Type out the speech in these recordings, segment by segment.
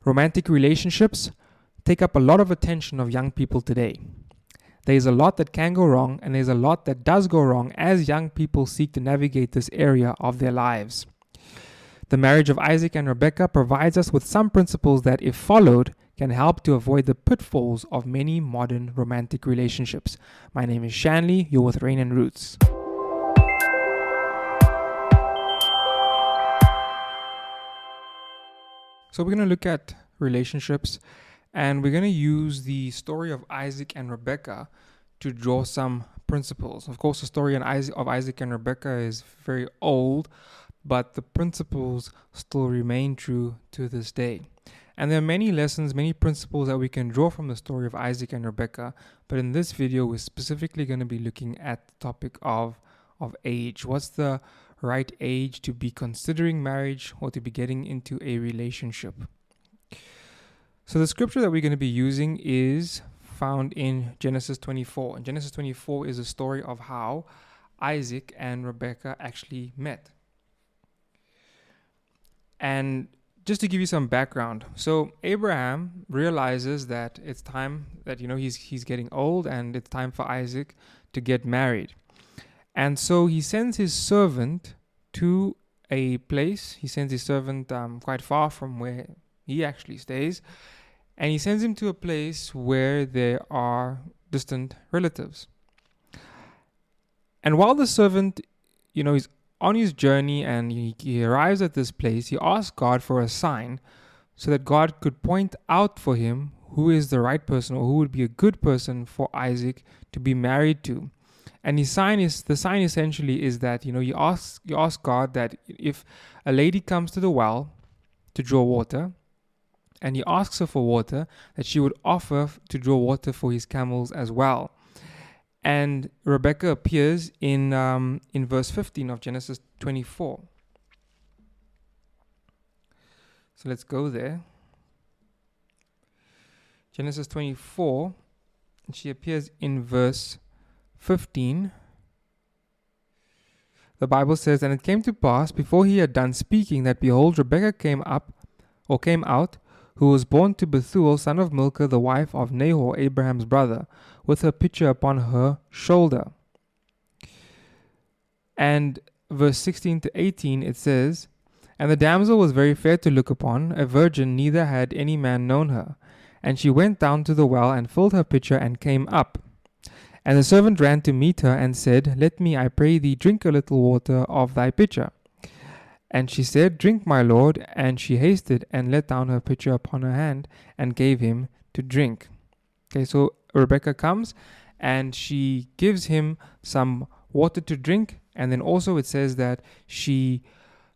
Romantic relationships take up a lot of attention of young people today. There's a lot that can go wrong, and there's a lot that does go wrong as young people seek to navigate this area of their lives. The marriage of Isaac and Rebekah provides us with some principles that, if followed, can help to avoid the pitfalls of many modern romantic relationships. My name is Shanley, you're with Rain and Roots. So we're going to look at relationships, and we're going to use the story of Isaac and Rebekah to draw some principles. Of course, the story of Isaac and Rebekah is very old, but the principles still remain true to this day. And there are many lessons, many principles that we can draw from the story of Isaac and Rebekah, but in this video, we're specifically going to be looking at the topic of age. What's the right age to be considering marriage or to be getting into a relationship? So the scripture that we're going to be using is found in Genesis 24. And Genesis 24 is a story of how Isaac and Rebekah actually met. And just to give you some background, so Abraham realizes that it's time that, he's getting old and it's time for Isaac to get married. And so he sends his servant to a place. He sends his servant quite far from where he actually stays. And he sends him to a place where there are distant relatives. And while the servant, is on his journey and he arrives at this place, he asks God for a sign so that God could point out for him who is the right person or who would be a good person for Isaac to be married to. And the sign essentially is that, you ask God that if a lady comes to the well to draw water, and he asks her for water, that she would offer to draw water for his camels as well. And Rebekah appears in verse 15 of Genesis 24. So let's go there. Genesis 24, and she appears in verse 15. The Bible says, "And it came to pass, before he had done speaking, that behold, Rebekah came out, who was born to Bethuel, son of Milcah, the wife of Nahor, Abraham's brother, with her pitcher upon her shoulder." And verse 16 to 18, it says, "And the damsel was very fair to look upon, a virgin, neither had any man known her. And she went down to the well, and filled her pitcher, and came up. And the servant ran to meet her, and said, Let me, I pray thee, drink a little water of thy pitcher. And she said, Drink, my lord. And she hasted, and let down her pitcher upon her hand, and gave him to drink." Okay, so Rebekah comes, and she gives him some water to drink, and then also it says that she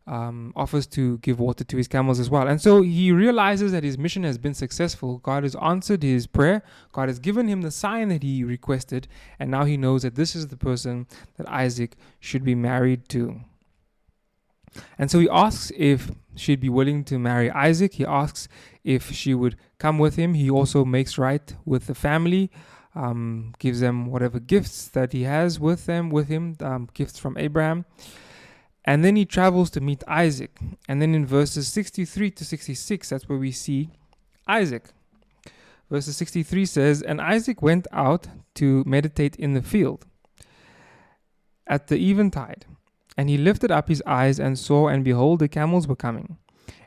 offers to give water to his camels as well. And so he realizes that his mission has been successful. God has answered his prayer. God has given him the sign that he requested, and now he knows that this is the person that Isaac should be married to. And so he asks if she'd be willing to marry Isaac. He asks if she would come with him. He also makes right with the family, gives them whatever gifts that he has with him, gifts from Abraham. And then he travels to meet Isaac. And then in verses 63 to 66, that's where we see Isaac. Verses 63 says, "And Isaac went out to meditate in the field at the eventide. And he lifted up his eyes and saw, and behold, the camels were coming.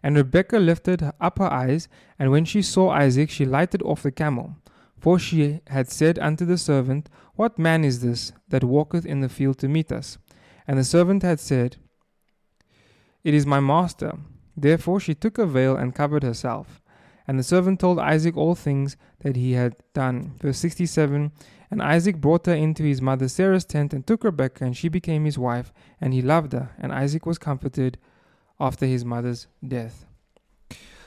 And Rebekah lifted up her eyes, and when she saw Isaac, she lighted off the camel. For she had said unto the servant, What man is this that walketh in the field to meet us? And the servant had said, It is my master. Therefore she took a veil and covered herself. And the servant told Isaac all things that he had done." Verse 67, "And Isaac brought her into his mother Sarah's tent, and took Rebekah, and she became his wife, and he loved her. And Isaac was comforted after his mother's death."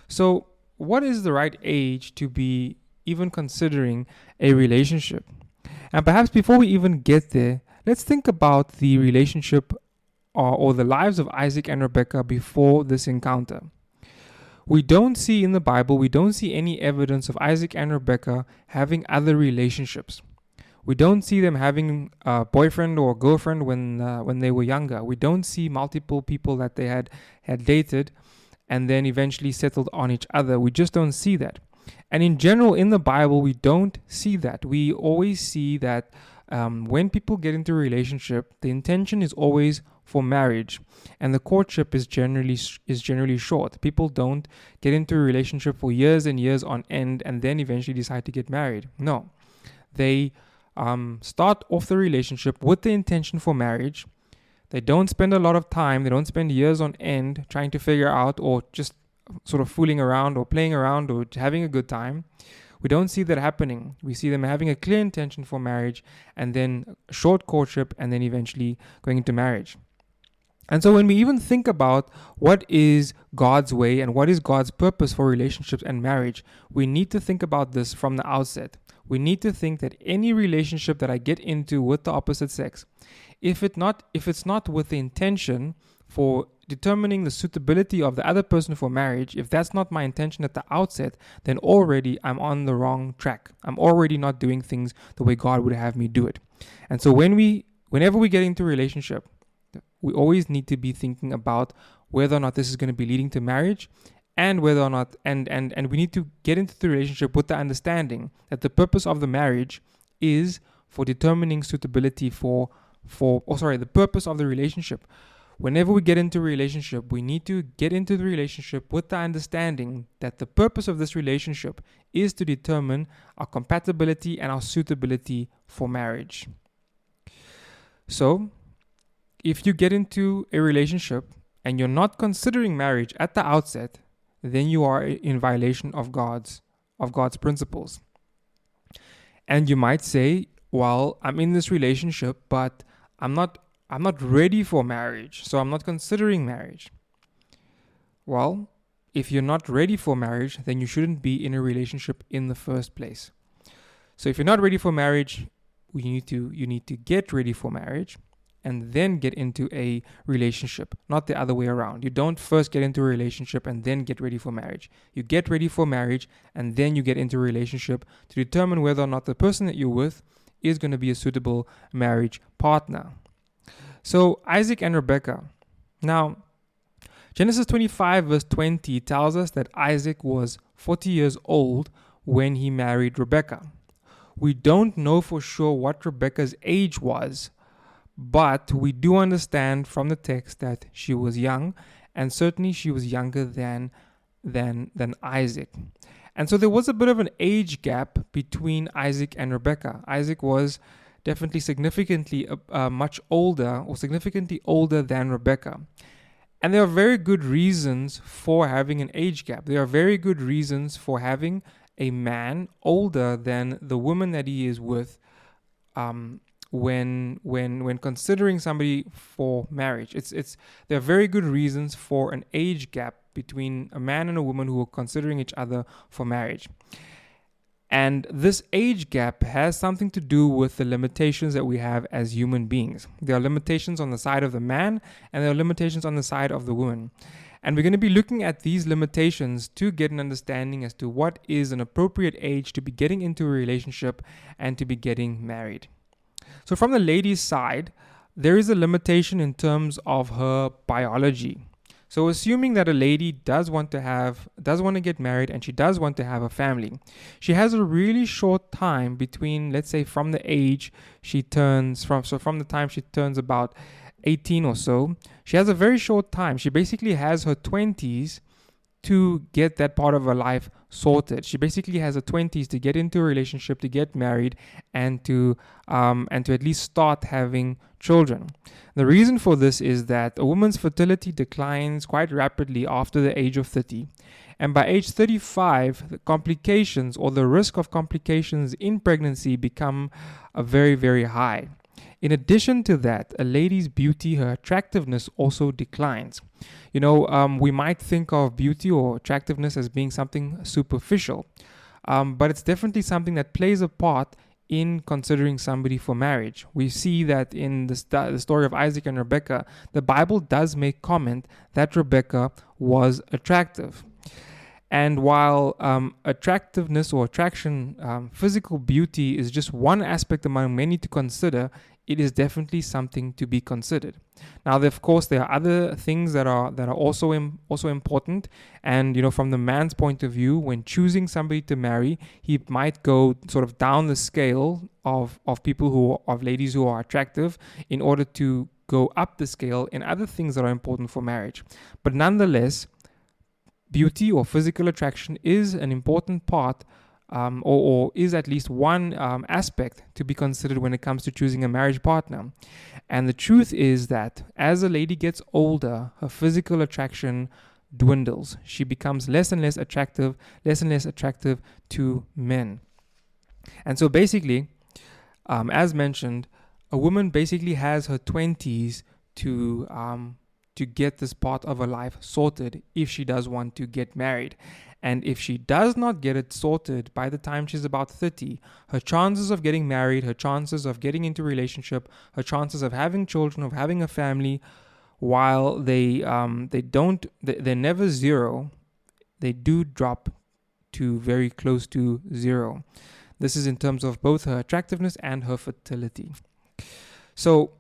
So what is the right age to be even considering a relationship? And perhaps before we even get there, let's think about the relationship or the lives of Isaac and Rebekah before this encounter. We don't see in the Bible, we don't see any evidence of Isaac and Rebekah having other relationships. We don't see them having a boyfriend or girlfriend when they were younger. We don't see multiple people that they had dated. and then eventually settled on each other. We just don't see that. And in general, in the Bible, we don't see that. We always see that when people get into a relationship, the intention is always for marriage, and the courtship is generally short. People don't get into a relationship for years and years on end and then eventually decide to get married. No, they start off the relationship with the intention for marriage. They don't spend a lot of time, they don't spend years on end trying to figure out, or just sort of fooling around or playing around or having a good time. We don't see that happening. We see them having a clear intention for marriage, and then a short courtship, and then eventually going into marriage. And so when we even think about what is God's way and what is God's purpose for relationships and marriage, we need to think about this from the outset. We need to think that any relationship that I get into with the opposite sex, if it's not with the intention for determining the suitability of the other person for marriage, if that's not my intention at the outset, then already I'm on the wrong track. I'm already not doing things the way God would have me do it. And so whenever we get into a relationship, we always need to be thinking about whether or not this is going to be leading to marriage, and whether or not, and we need to get into the relationship with the understanding that the purpose of the marriage is for determining suitability the purpose of the relationship. Whenever we get into a relationship, we need to get into the relationship with the understanding that the purpose of this relationship is to determine our compatibility and our suitability for marriage. So, if you get into a relationship and you're not considering marriage at the outset, then you are in violation of God's principles. And you might say, well, I'm in this relationship, but I'm not ready for marriage, so I'm not considering marriage. Well, if you're not ready for marriage, then you shouldn't be in a relationship in the first place. So if you're not ready for marriage, you need to get ready for marriage and then get into a relationship, not the other way around. You don't first get into a relationship and then get ready for marriage. You get ready for marriage and then you get into a relationship to determine whether or not the person that you're with is going to be a suitable marriage partner. So Isaac and Rebekah. Now, Genesis 25 verse 20 tells us that Isaac was 40 years old when he married Rebekah. We don't know for sure what Rebekah's age was, but we do understand from the text that she was young, and certainly she was younger than Isaac. And so there was a bit of an age gap between Isaac and Rebekah. Isaac was definitely significantly much older, or significantly older than Rebekah. And there are very good reasons for having an age gap. There are very good reasons for having a man older than the woman that he is with when considering somebody for marriage. There are very good reasons for an age gap between a man and a woman who are considering each other for marriage. And this age gap has something to do with the limitations that we have as human beings. There are limitations on the side of the man, and there are limitations on the side of the woman. And we're going to be looking at these limitations to get an understanding as to what is an appropriate age to be getting into a relationship and to be getting married. So from the lady's side, there is a limitation in terms of her biology. So assuming that a lady does want to get married and she does want to have a family, she has a really short time between, let's say, from the time she turns about 18 or so, she has a very short time. She basically has her 20s to get that part of her life sorted. She basically has her 20s to get into a relationship, to get married, and to at least start having children. The reason for this is that a woman's fertility declines quite rapidly after the age of 30. And by age 35, the complications or the risk of complications in pregnancy become very, very high. In addition to that, a lady's beauty, her attractiveness also declines. We might think of beauty or attractiveness as being something superficial, but it's definitely something that plays a part in considering somebody for marriage. We see that in the story of Isaac and Rebekah, the Bible does make comment that Rebekah was attractive. And while attractiveness or attraction, physical beauty is just one aspect among many to consider it is definitely something to be considered. Now, of course, there are other things that are also also important. And from the man's point of view, when choosing somebody to marry, he might go sort of down the scale of people of ladies who are attractive in order to go up the scale in other things that are important for marriage. But nonetheless, beauty or physical attraction is an important part, or is at least one aspect to be considered when it comes to choosing a marriage partner. And the truth is that as a lady gets older, her physical attraction dwindles. She becomes less and less attractive to men. And so basically, as mentioned, a woman basically has her 20s to get this part of her life sorted if she does want to get married. And if she does not get it sorted by the time she's about 30, her chances of getting married, her chances of getting into a relationship, her chances of having children, of having a family, while they're never zero, they do drop to very close to zero. This is in terms of both her attractiveness and her fertility. So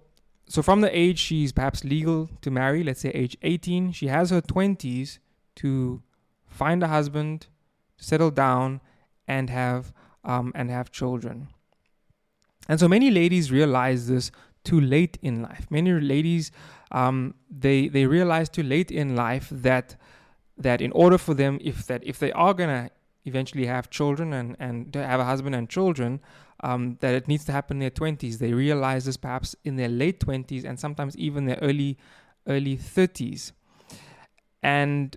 from the age she's perhaps legal to marry, let's say age 18, she has her 20s to find a husband, settle down, and have children. And so many ladies realize this too late in life. Many ladies, they realize too late in life that in order for them, if they are gonna eventually have children and have a husband and children, that it needs to happen in their 20s. They realize this perhaps in their late 20s and sometimes even their early 30s. And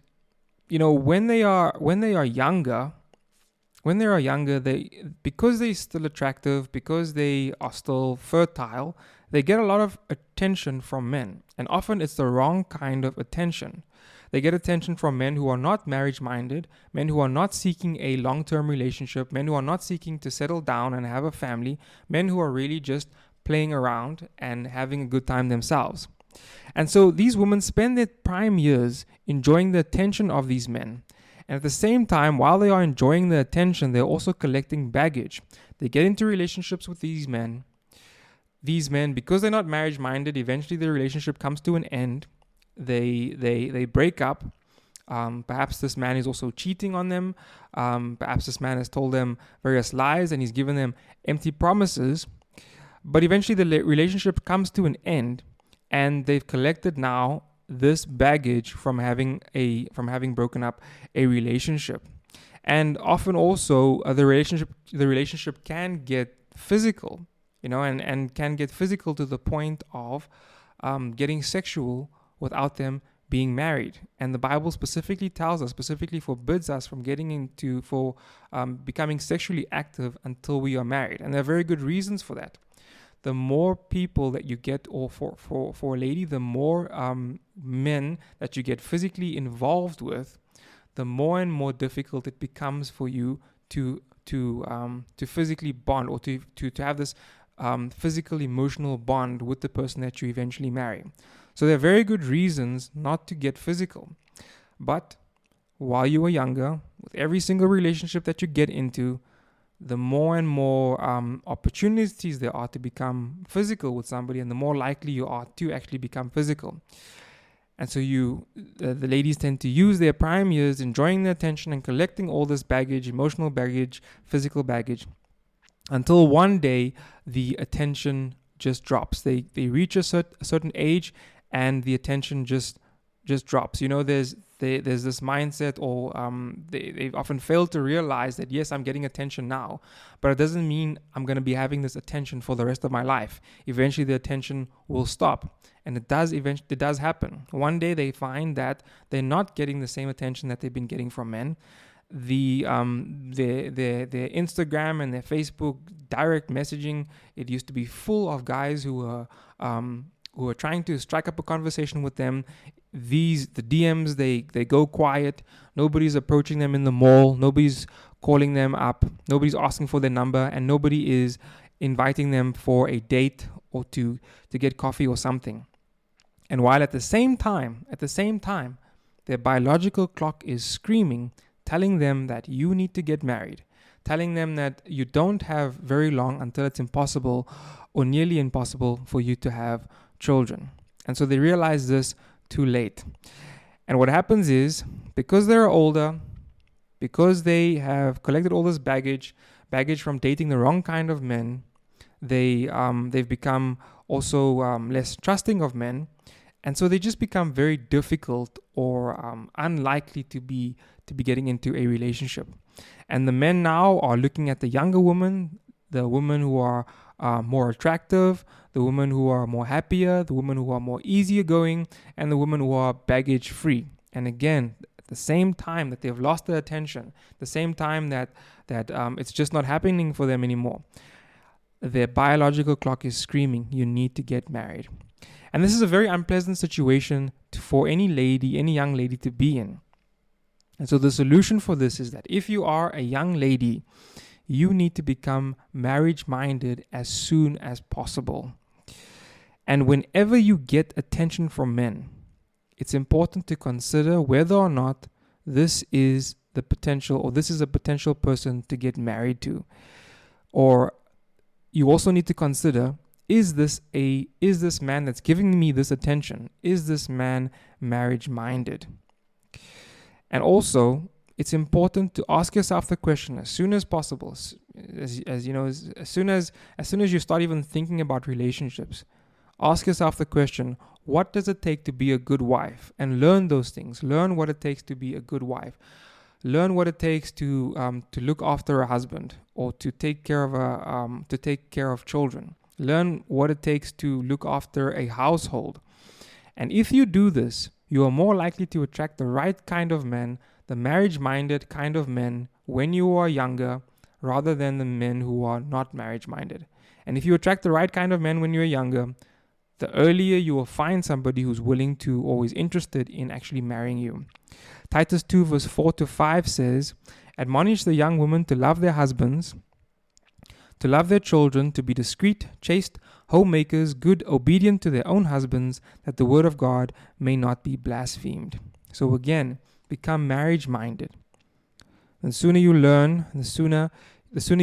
when they are younger, they, because they're still attractive, because they are still fertile, they get a lot of attention from men. And often it's the wrong kind of attention. They get attention from men who are not marriage-minded, men who are not seeking a long-term relationship, men who are not seeking to settle down and have a family, men who are really just playing around and having a good time themselves. And so these women spend their prime years enjoying the attention of these men. And at the same time, while they are enjoying the attention, they're also collecting baggage. They get into relationships with these men. These men, because they're not marriage-minded, eventually their relationship comes to an end. They break up. Perhaps this man is also cheating on them. Perhaps this man has told them various lies and he's given them empty promises. But eventually the relationship comes to an end, and they've collected now this baggage from having broken up a relationship. And often also the relationship can get physical, and can get physical to the point of getting sexual without them being married. And the Bible specifically forbids us from becoming sexually active until we are married. And there are very good reasons for that. The more people that you get, or for a lady, the more men that you get physically involved with, the more and more difficult it becomes for you to physically bond, or to have this physical emotional bond with the person that you eventually marry. So there are very good reasons not to get physical. But while you are younger, with every single relationship that you get into, the more and more opportunities there are to become physical with somebody, and the more likely you are to actually become physical. And so the ladies tend to use their prime years enjoying the attention and collecting all this baggage, emotional baggage, physical baggage, until one day the attention just drops. They reach a certain age and the attention just drops. There's this mindset, or they often fail to realize that, yes, I'm getting attention now, but it doesn't mean I'm going to be having this attention for the rest of my life. Eventually the attention will stop, and it does happen. One day they find that they're not getting the same attention that they've been getting from men. Their Instagram and their Facebook direct messaging, it used to be full of guys who are trying to strike up a conversation with them. The DMs, they go quiet. Nobody's approaching them in the mall. Nobody's calling them up. Nobody's asking for their number, and nobody is inviting them for a date or to get coffee or something. And while at the same time, their biological clock is screaming, telling them that you need to get married, telling them that you don't have very long until it's impossible or nearly impossible for you to have children. And so they realize this too late. And what happens is, because they're older, because they have collected all this baggage from dating the wrong kind of men, they've become also less trusting of men, and so they just become very difficult or unlikely to be getting into a relationship. And the men now are looking at the younger women, the women who are more attractive, the women who are more happier, the women who are more easier going, and the women who are baggage free. And again, at the same time that they've lost their attention, the same time that it's just not happening for them anymore, their biological clock is screaming, you need to get married. And this is a very unpleasant situation for any young lady to be in. And so the solution for this is that if you are a young lady, you need to become marriage-minded as soon as possible. And whenever you get attention from men, it's important to consider whether or not this is a potential person to get married to. Or you also need to consider, is this man that's giving me this attention, is this man marriage-minded? And also, it's important to ask yourself the question as soon as possible, as soon as you start even thinking about relationships. Ask yourself the question, what does it take to be a good wife? And learn those things. Learn what it takes to be a good wife. Learn what it takes to look after a husband or to take care of children. Learn what it takes to look after a household. And if you do this, you are more likely to attract the right kind of men, the marriage-minded kind of men, when you are younger, rather than the men who are not marriage-minded. And if you attract the right kind of men when you're younger, the earlier you will find somebody who's willing to or is interested in actually marrying you. Titus 2 verse 4-5 says, admonish the young women to love their husbands, to love their children, to be discreet, chaste, homemakers, good, obedient to their own husbands, that the word of God may not be blasphemed. So again, become marriage-minded. The sooner you learn, the sooner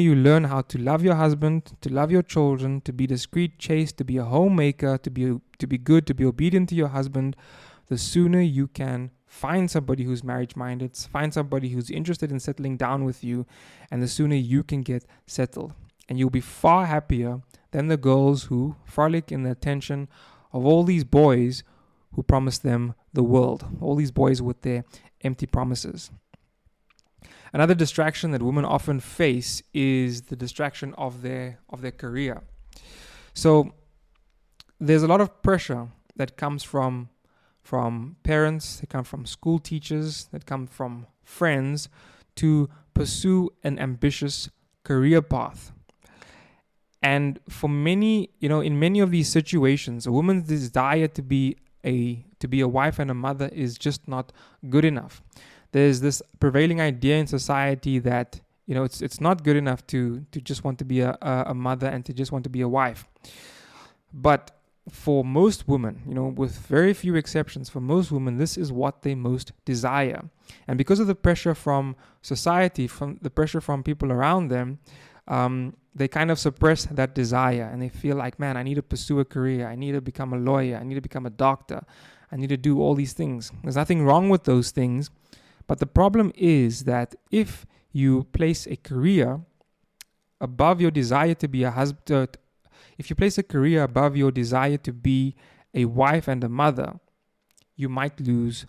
you learn how to love your husband, to love your children, to be discreet, chaste, to be a homemaker, to be good, to be obedient to your husband, the sooner you can find somebody who's marriage-minded, find somebody who's interested in settling down with you, and the sooner you can get settled. And you'll be far happier than the girls who frolic in the attention of all these boys who promise them the world, all these boys with their empty promises. Another distraction that women often face is the distraction of their career. So there's a lot of pressure that comes from parents, that come from school teachers, that come from friends to pursue an ambitious career path. And for many, in many of these situations, a woman's desire to be a wife and a mother is just not good enough. There's this prevailing idea in society that it's not good enough to just want to be a mother and to just want to be a wife. But for most women, with very few exceptions, for most women, this is what they most desire. And because of the pressure from society, from the pressure from people around them, they kind of suppress that desire, and they feel like, man, I need to pursue a career. I need to become a lawyer. I need to become a doctor. I need to do all these things. There's nothing wrong with those things. But the problem is that if you place a career above your desire to be a husband, if you place a career above your desire to be a wife and a mother, you might lose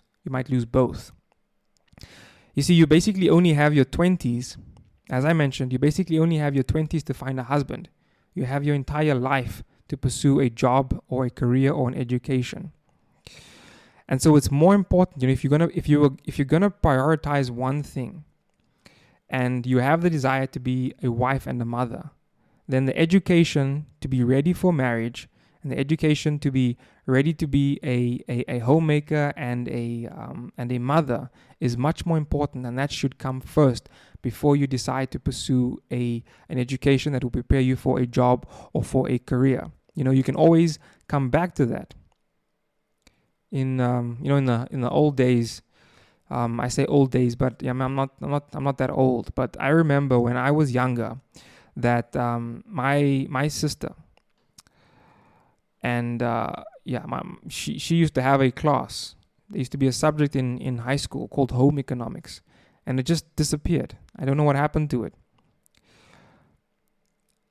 both. You see, you basically only have your 20s. As I mentioned, you basically only have your 20s to find a husband. You have your entire life to pursue a job or a career or an education. And so it's more important, if you're gonna prioritize one thing, and you have the desire to be a wife and a mother, then the education to be ready for marriage, and the education to be ready to be a homemaker and a mother is much more important, and that should come first before you decide to pursue an education that will prepare you for a job or for a career. You can always come back to that. In the old days, I say old days, but I'm not that old. But I remember when I was younger that my sister and she used to have a class. There used to be a subject in high school called home economics, and it just disappeared. I don't know what happened to it.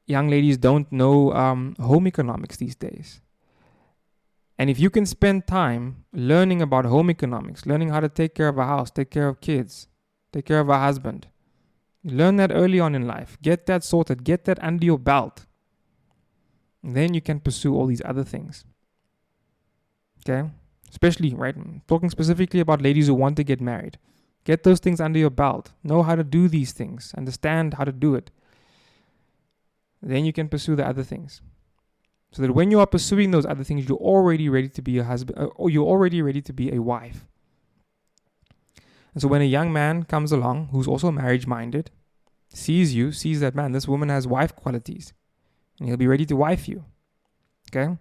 Young ladies don't know home economics these days. And if you can spend time learning about home economics, learning how to take care of a house, take care of kids, take care of a husband, learn that early on in life. Get that sorted. Get that under your belt. And then you can pursue all these other things. Okay? Especially, right? Talking specifically about ladies who want to get married. Get those things under your belt. Know how to do these things. Understand how to do it. Then you can pursue the other things. So that when you are pursuing those other things, you're already ready to be a husband, or you're already ready to be a wife. And so when a young man comes along who's also marriage-minded, sees that, man, this woman has wife qualities, and he'll be ready to wife you. Okay?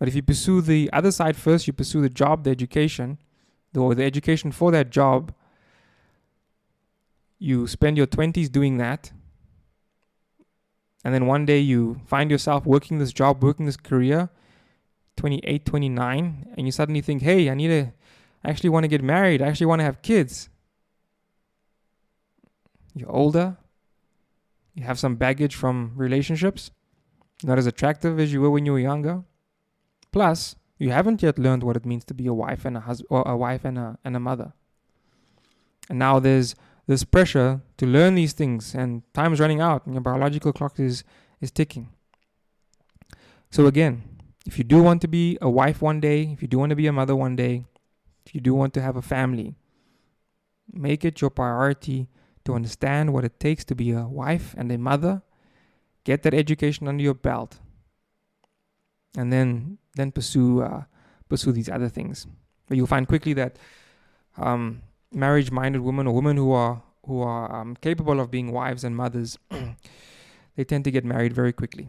But if you pursue the other side first, you pursue the job, the education, or the education for that job, you spend your 20s doing that, and then one day you find yourself working this job, working this career, 28, 29, and you suddenly think, hey, I actually want to get married. I actually want to have kids. You're older. You have some baggage from relationships. Not as attractive as you were when you were younger. Plus, you haven't yet learned what it means to be a wife and a husband, or a wife and a mother. And now there's this pressure to learn these things, and time's running out, and your biological clock is ticking. So again, if you do want to be a wife one day, if you do want to be a mother one day, if you do want to have a family, make it your priority to understand what it takes to be a wife and a mother. Get that education under your belt, and then pursue these other things. But you'll find quickly that marriage-minded women, or women who are capable of being wives and mothers, they tend to get married very quickly.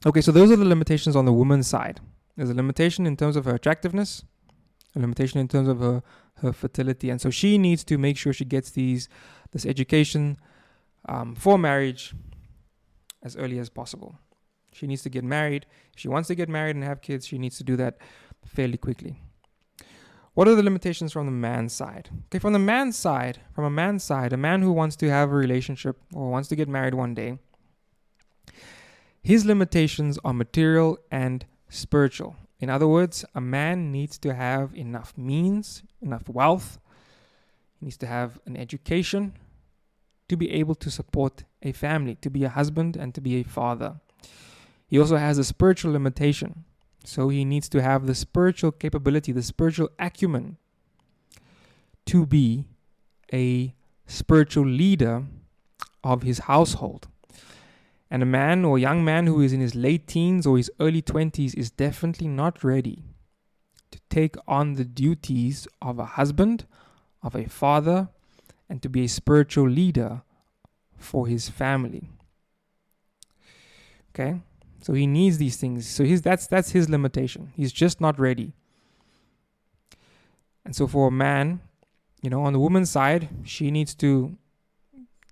Okay, so those are the limitations on the woman's side. There's a limitation in terms of her attractiveness, a limitation in terms of her fertility, and so she needs to make sure she gets this education for marriage as early as possible. She needs to get married. If she wants to get married and have kids, she needs to do that fairly quickly. What are the limitations from the man's side? Okay, from a man's side, a man who wants to have a relationship or wants to get married one day, his limitations are material and spiritual. In other words, a man needs to have enough means, enough wealth. He needs to have an education to be able to support a family, to be a husband and to be a father. He also has a spiritual limitation. So he needs to have the spiritual capability, the spiritual acumen to be a spiritual leader of his household. And a man or young man who is in his late teens or his early 20s is definitely not ready to take on the duties of a husband, of a father, and to be a spiritual leader for his family. Okay? So he needs these things. So that's his limitation. He's just not ready. And so for a man, on the woman's side, she needs to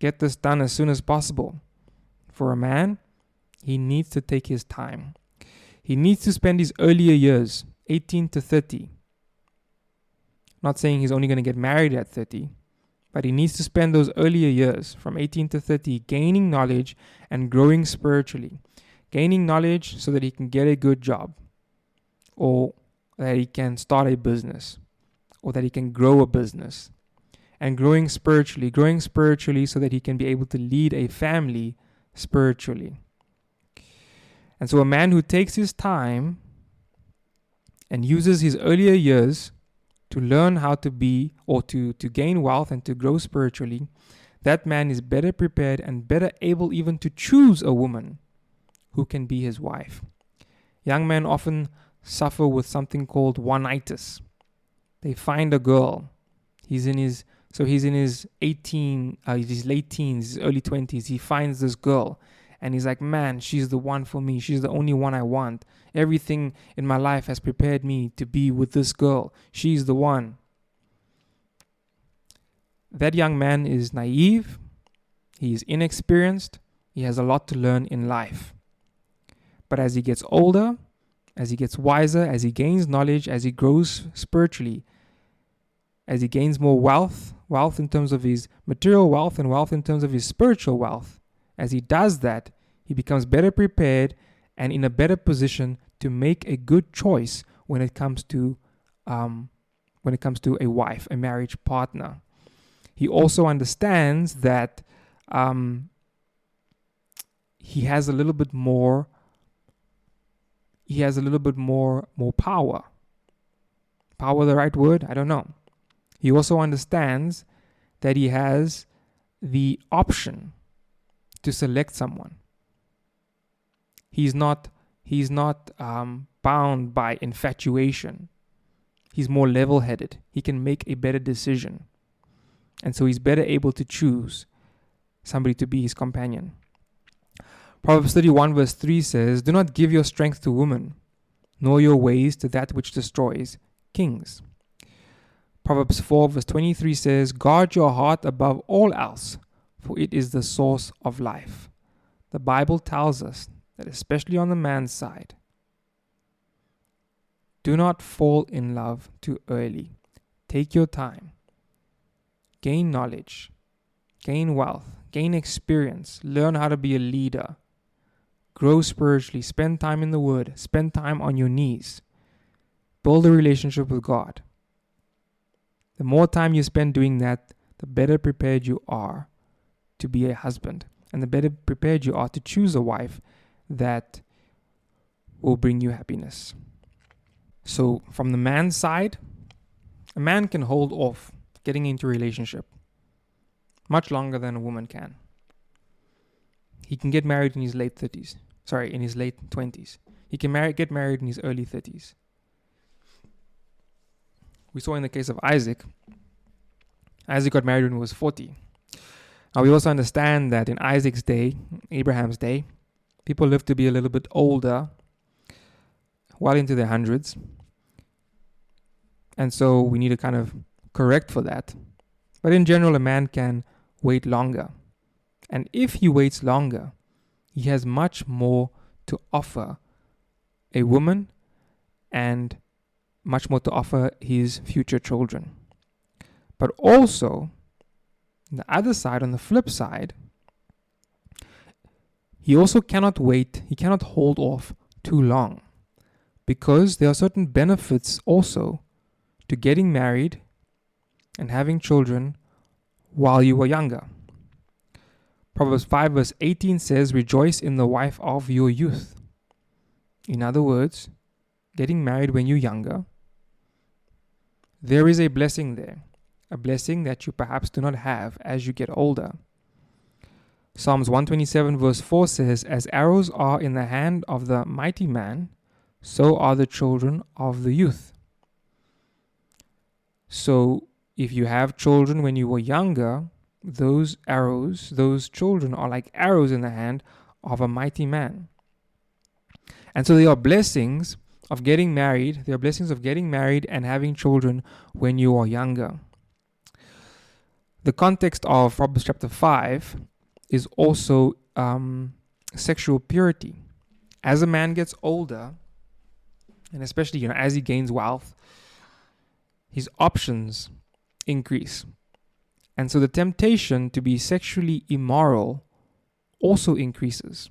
get this done as soon as possible. For a man, he needs to take his time. He needs to spend his earlier years, 18 to 30. Not saying he's only going to get married at 30, but he needs to spend those earlier years from 18 to 30 gaining knowledge and growing spiritually. Gaining knowledge so that he can get a good job, or that he can start a business, or that he can grow a business. And growing spiritually so that he can be able to lead a family spiritually. And so a man who takes his time and uses his earlier years to learn how to be, or to gain wealth and to grow spiritually, that man is better prepared and better able even to choose a woman who can be his wife. Young men often suffer with something called one-itis. They find a girl. He's in his late teens, his early 20s. He finds this girl and he's like, man, she's the one for me. She's the only one I want. Everything in my life has prepared me to be with this girl. She's the one. that young man is naive, he is inexperienced, he has a lot to learn in life. But as he gets older, as he gets wiser, as he gains knowledge, as he grows spiritually, as he gains more wealth in terms of his material wealth and wealth in terms of his spiritual wealth, as he does that, he becomes better prepared and in a better position to make a good choice when it comes to a wife, a marriage partner. He also understands that he has a little bit more power. Power, the right word? I don't know. He also understands that he has the option to select someone. He's not bound by infatuation. He's more level-headed. He can make a better decision. And so he's better able to choose somebody to be his companion. Proverbs 31 verse 3 says, "Do not give your strength to woman, nor your ways to that which destroys kings." Proverbs 4 verse 23 says, "Guard your heart above all else, for it is the source of life." The Bible tells us that especially on the man's side, do not fall in love too early. Take your time. Gain knowledge. Gain wealth. Gain experience. Learn how to be a leader. Grow spiritually. Spend time in the Word. Spend time on your knees. Build a relationship with God. The more time you spend doing that, the better prepared you are to be a husband. And the better prepared you are to choose a wife that will bring you happiness. So from the man's side, a man can hold off getting into a relationship much longer than a woman can. He can get married in his late 20s. He can get married in his early 30s. We saw in the case of Isaac got married when he was 40. Now we also understand that in Isaac's day, Abraham's day, people lived to be a little bit older, well into their hundreds. And so we need to kind of correct for that. But in general, a man can wait longer. And if he waits longer, he has much more to offer a woman and much more to offer his future children. But also, on the other side, on the flip side, he also cannot wait, he cannot hold off too long, because there are certain benefits also to getting married and having children while you are younger. Proverbs 5 verse 18 says, "Rejoice in the wife of your youth." In other words, getting married when you're younger, there is a blessing there, a blessing that you perhaps do not have as you get older. Psalms 127 verse 4 says, "As arrows are in the hand of the mighty man, so are the children of the youth." So if you have children when you were younger, those children are like arrows in the hand of a mighty man. And so there are blessings of getting married. There are blessings of getting married and having children when you are younger. The context of Proverbs chapter 5 is also sexual purity. As a man gets older, and especially as he gains wealth, his options increase. And so the temptation to be sexually immoral also increases.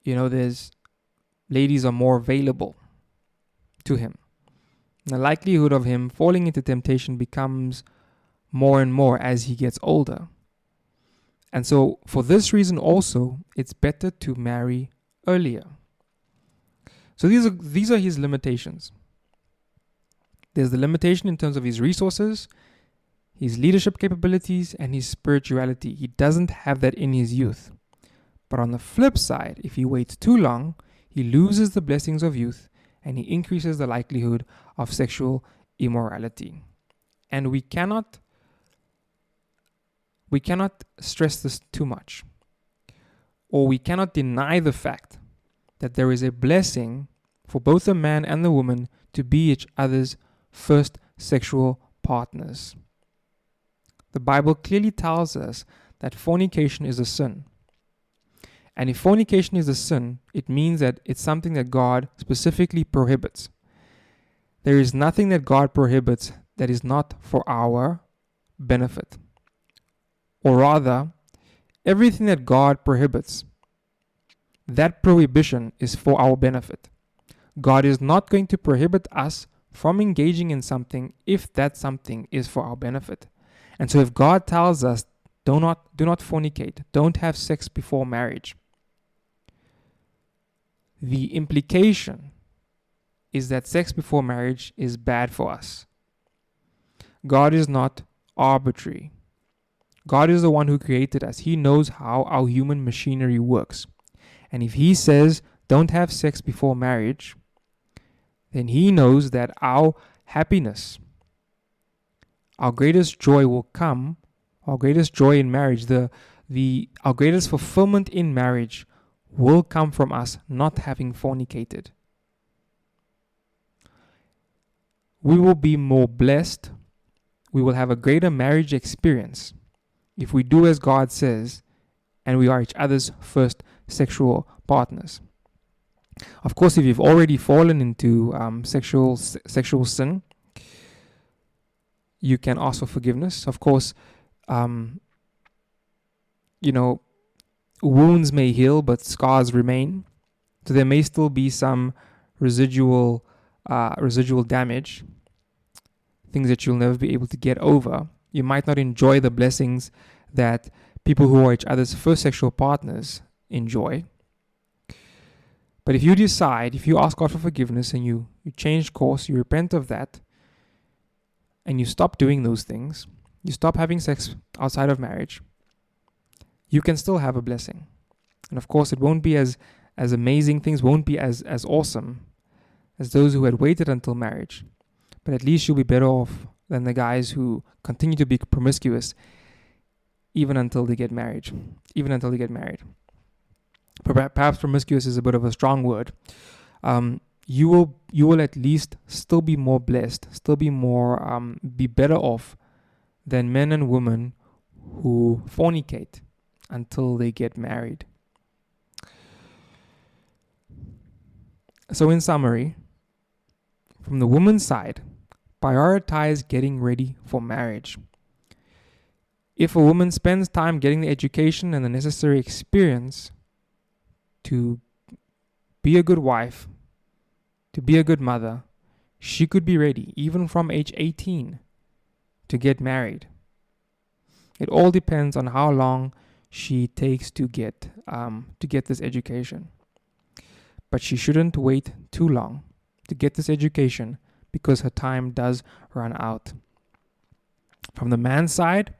Ladies are more available to him. The likelihood of him falling into temptation becomes more and more as he gets older. And so for this reason also, it's better to marry earlier. So these are his limitations. There's the limitation in terms of his resources, his leadership capabilities, and his spirituality. He doesn't have that in his youth. But on the flip side, if he waits too long, he loses the blessings of youth and he increases the likelihood of sexual immorality. And we cannot stress this too much, or we cannot deny the fact that there is a blessing for both the man and the woman to be each other's first sexual partners. the Bible clearly tells us that fornication is a sin. And if fornication is a sin, it means that it's something that God specifically prohibits. There is nothing that God prohibits that is not for our benefit. Or rather, everything that God prohibits, that prohibition is for our benefit. God is not going to prohibit us from engaging in something if that something is for our benefit. And so if God tells us, do not fornicate, don't have sex before marriage, the implication is that sex before marriage is bad for us. God is not arbitrary. God is the one who created us. He knows how our human machinery works. And if He says, don't have sex before marriage, then He knows that our happiness, our greatest joy will come, our greatest joy in marriage, our greatest fulfillment in marriage will come from us not having fornicated. We will be more blessed. We will have a greater marriage experience if we do as God says and we are each other's first sexual partners. Of course, if you've already fallen into sexual sin, you can ask for forgiveness. Of course, wounds may heal, but scars remain. So there may still be some residual damage, things that you'll never be able to get over. You might not enjoy the blessings that people who are each other's first sexual partners enjoy. But if you ask God for forgiveness and you change course, you repent of that, and you stop doing those things, you stop having sex outside of marriage, you can still have a blessing. And of course, it won't be as amazing, things won't be as awesome as those who had waited until marriage. But at least you'll be better off than the guys who continue to be promiscuous even until they get married. Perhaps promiscuous is a bit of a strong word. You will at least still be more blessed, still be more be better off than men and women who fornicate until they get married. So in summary, from the woman's side, prioritize getting ready for marriage. If a woman spends time getting the education and the necessary experience to be a good wife, to be a good mother, she could be ready, even from age 18, to get married. It all depends on how long she takes to get this education. But she shouldn't wait too long to get this education because her time does run out. From the man's side,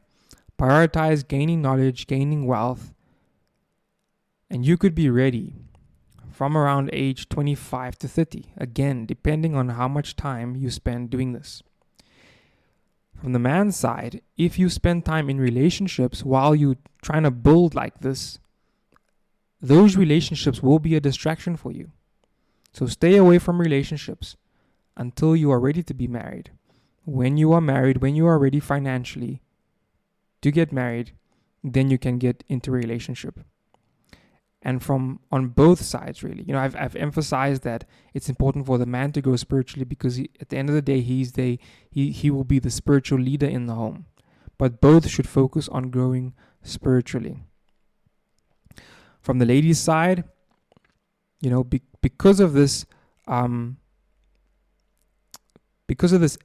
prioritize gaining knowledge, gaining wealth, and you could be ready from around age 25 to 30, again, depending on how much time you spend doing this. From the man's side, if you spend time in relationships while you're trying to build like this, those relationships will be a distraction for you. So stay away from relationships until you are ready to be married. When you are married, when you are ready financially to get married, then you can get into a relationship. And from on both sides, really. I've emphasized that it's important for the man to grow spiritually because at the end of the day, he will be the spiritual leader in the home. But both should focus on growing spiritually. From the lady's side, because of this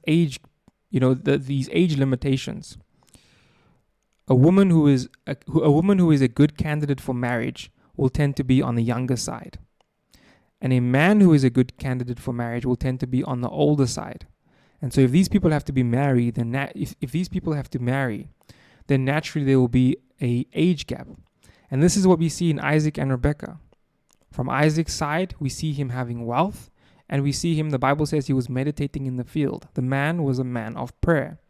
age, these age limitations, a woman who is a good candidate for marriage will tend to be on the younger side. And a man who is a good candidate for marriage will tend to be on the older side. And so if these people have to be married, then if these people have to marry, then naturally there will be an age gap. And this is what we see in Isaac and Rebekah. From Isaac's side, we see him having wealth, and we see him, the Bible says he was meditating in the field. The man was a man of prayer.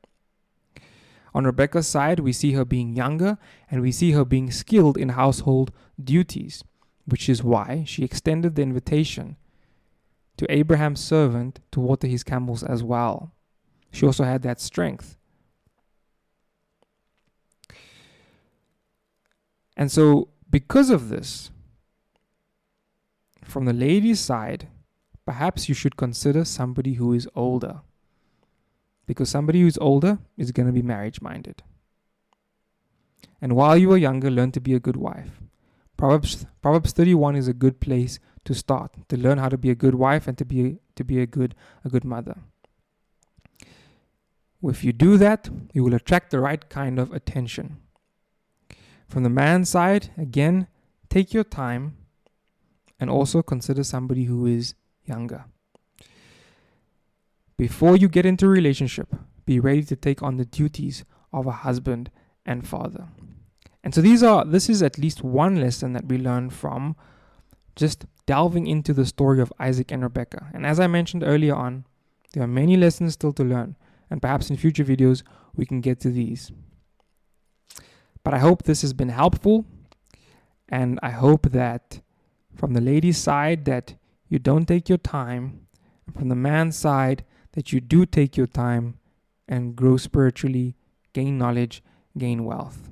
On Rebekah's side, we see her being younger, and we see her being skilled in household duties, which is why she extended the invitation to Abraham's servant to water his camels as well. She also had that strength. And so because of this, from the lady's side, perhaps you should consider somebody who is older, because somebody who's older is going to be marriage-minded. And while you are younger, learn to be a good wife. Proverbs 31 is a good place to start, to learn how to be a good wife and to be a good mother. If you do that, you will attract the right kind of attention. From the man's side, again, take your time and also consider somebody who is younger. Before you get into a relationship, be ready to take on the duties of a husband and father. And so this is at least one lesson that we learn from just delving into the story of Isaac and Rebekah. And as I mentioned earlier on, there are many lessons still to learn, and perhaps in future videos we can get to these. But I hope this has been helpful, and I hope that from the lady's side that you don't take your time, and from the man's side that you do take your time and grow spiritually, gain knowledge, gain wealth.